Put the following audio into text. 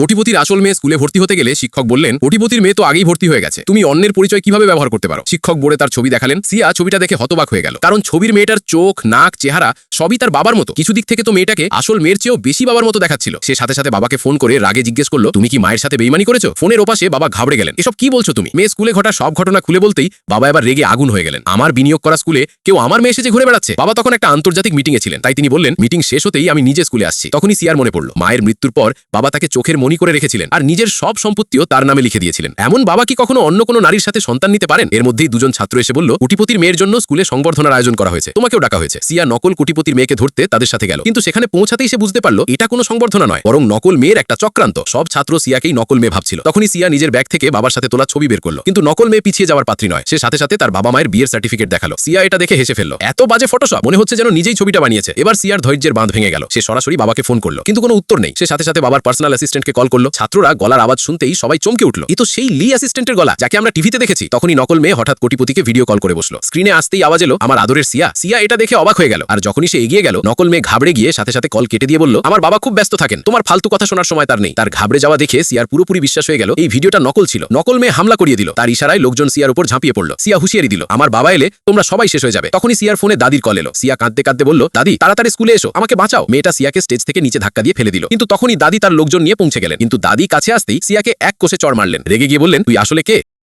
কোটিপতির আসল মেয়ে স্কুলে ভর্তি হতে গেলে শিক্ষক বললেন, কোটিপতির মেয়ে তো আগেই ভর্তি হয়ে গেছে, তুমি অন্যের পরিচয় কিভাবে ব্যবহার করতে পারো? শিক্ষক বোর্ডে তার ছবি দেখালেন। সিয়া ছবিটা দেখে হতবাক হয়ে গেল, কারণ ছবির মেয়েটার চোখ, নাক, চেহারা সবই তার বাবার মতো। কিছু দিক থেকে তো মেয়েটাকে আসল মেয়ের চেয়েও বেশি বাবার মতো দেখাচ্ছিল। সে সাথে সাথে বাবাকে ফোন করে রাগে জিজ্ঞেস করলো, তুমি কি মায়ের সাথে বেইমানি করেছো? ফোনের ওপাশে বাবা ঘাবড়ে গেলেন। এসব কি বলছো তুমি? মেয়ে স্কুলে ঘটা সব ঘটনা খুলে বলতেই বাবা এবার রেগে আগুন হয়ে গেলেন। আমার বিনিয়োগ করা স্কুলে কেউ আমার মেয়ে এসে যে ঘুরে বেড়াচ্ছে। বাবা তখন একটা আন্তর্জাতিক মিটিং এ ছিলেন, তাই তিনি বললেন, মিটিং শেষ হতেই আমি নিজে স্কুলে আসছি। তখনই সিয়ার মনে পড়লো, মায়ের মৃত্যুর পর বাবা তাকে চোখের মনি করে রেখেছিলেন আর নিজের সব সম্পত্তিও তার নামে লিখে দিয়েছিলেন। এমন বাবা কি কখনো অন্য কোনো নারীর সাথে সন্তান নিতে পারেন? এর মধ্যেই দুজন ছাত্র এসে বলল, কোটিপতির মেয়ের জন্য স্কুলে সংবর্ধনার আয়োজন করা হয়েছে, তোমাকেও ডাকা হয়েছে। সিয়া নকল কোটিপতির মেয়েকে ধরতে তাদের সাথে গেল, কিন্তু সেখানে পৌঁছাতেই সে বুঝতে পারলো এটা কোনো সংবর্ধনা নয়, বরং নকল মেয়ের একটা চক্রান্ত। সব ছাত্র সিয়াকেই নকল মেয়ে ভাবছিল। তখনই সিয়া নিজের ব্যাগ থেকে বাবার সাথে তোলা ছবি বের করলো, কিন্তু নকল মেয়ে পিছিয়ে যাওয়ার পাত্রী নয়। সে সাথে সাথে তার বাবা মায়ের বিয়ের সার্টিফিকেট দেখালো। সিয়া এটা দেখে হেসে ফেললো, এত বাজে ফটোশপ, মনে হচ্ছে যেন নিজেই ছবিটা বানিয়েছে। এবার সিয়ার ধৈর্যের বাঁধ ভেঙে গেল। সে সরাসরি বাবাকে ফোন করলো, কিন্তু কোনো উত্তর নেই। সে সাথে সাথে বাবার পার্সোনাল অ্যাসিস্ট্যান্টকে কল করলো। ছাত্ররা গলার আওয়াজ শুনতেই সবাই চমকে উঠলো, এ তো সেই লি অ্যাসিস্ট্যান্টের গলা যাকে আমরা টিভিতে দেখেছি। তখনই নকল মেয়ে হঠাৎ কোটিপতিকে ভিডিও কল করে বসলো। স্ক্রিনে আসতেই আওয়াজ এলো, আমার আদরের সিয়া। সিয়া এটা দেখে অবাক হয়ে গেল, আর যখনই সে এগিয়ে গেল, নকল মেয়ে ঘাবড়ে গিয়ে সাথে সাথে কল কেটে দিয়ে বলল, আমার বাবা খুব ব্যস্ত থাকেন, তোমার ফালতু কথা শোনার সময় তার নেই। তার ঘাবড়ে যাওয়া দেখে সিয়ার পুরোপুরি বিশ্বাস হয়ে গেল এই ভিডিওটা নকল ছিল। নকল মেয়ে হামলা করিয়ে দিল। তার ইশারায় লোকজন সিয়ার উপর ঝাঁপিয়ে পড়লো। সিয়া হুঁশিয়ারি দিল, আমার বাবা এলে তোমরা সবাই শেষ হয়ে যাবে। তখনই সিয়ার ফোনে দাদির কল এলো। সিয়া কাঁদতে কাঁদতে বলল, দাদি তাড়াতাড়ি স্কুলে এসো, আমাকে বাঁচাও। মেয়েটা সিয়াকে স্টেজ থেকে নিচে ধাক্কা দিয়ে ফেলে দিল, কিন্তু তখনই দাদি তার লোকজন নিয়ে পৌঁছে গেলেন। কিন্তু দাদি কাছে আসতেই সিয়াকে এক কোষে চড় মারলেন। রেগে গিয়ে বললেন, তুই আসলে কে?